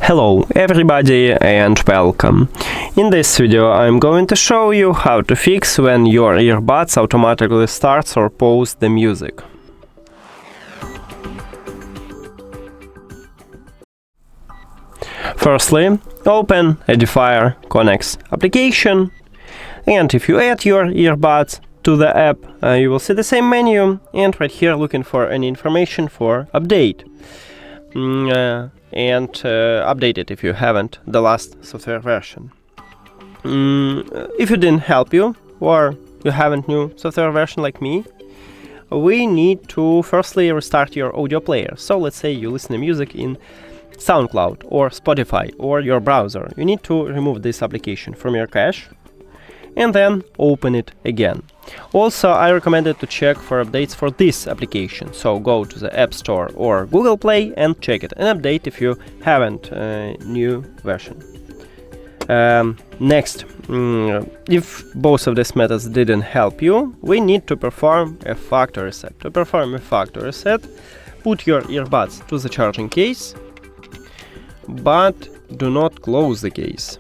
Hello everybody and welcome. In this video I'm going to show you how to fix when your earbuds automatically starts or pause the music. Firstly, open EDIFIER Connect application, and if you add your earbuds to the app, you will see the same menu, and right here looking for any information for update. And update it if you haven't the last software version. If it didn't help you, or you haven't new software version like me, we need to firstly restart your audio player. So let's say you listen to music in SoundCloud or Spotify or your browser. You need to remove this application from your cache and then open it again. Also, I recommended to check for updates for this application, so go to the App Store or Google Play and check it and update if you haven't new version. Next, if both of these methods didn't help you, we need to perform a factory reset. To perform a factory reset, put your earbuds to the charging case, but do not close the case.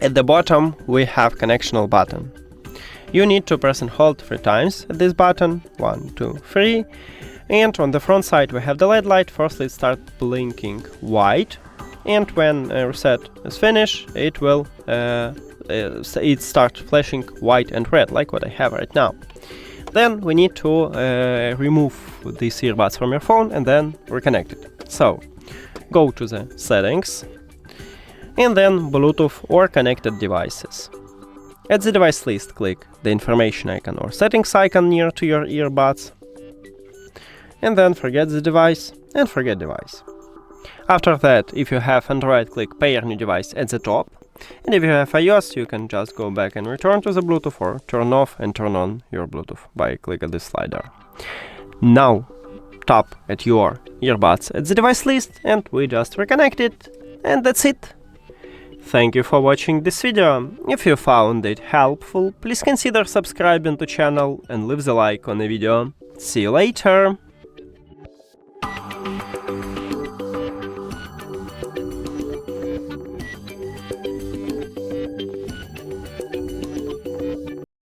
At the bottom we have connectional button. You need to press and hold 3 times at this button, 1, 2, 3, and on the front side we have the LED light. Firstly it starts blinking white, and when reset is finished it will start flashing white and red, like what I have right now. Then we need to remove these earbuds from your phone and then reconnect it. So go to the settings and then Bluetooth or connected devices. At the device list, click the information icon or settings icon near to your earbuds, and then forget the device and forget device. After that, if you have Android, click pair new device at the top, and if you have iOS, you can just go back and return to the Bluetooth or turn off and turn on your Bluetooth by clicking this slider. Now tap at your earbuds at the device list and we just reconnect it, and that's it. Thank you for watching this video. If you found it helpful, please consider subscribing to channel and leave the like on the video. See you later!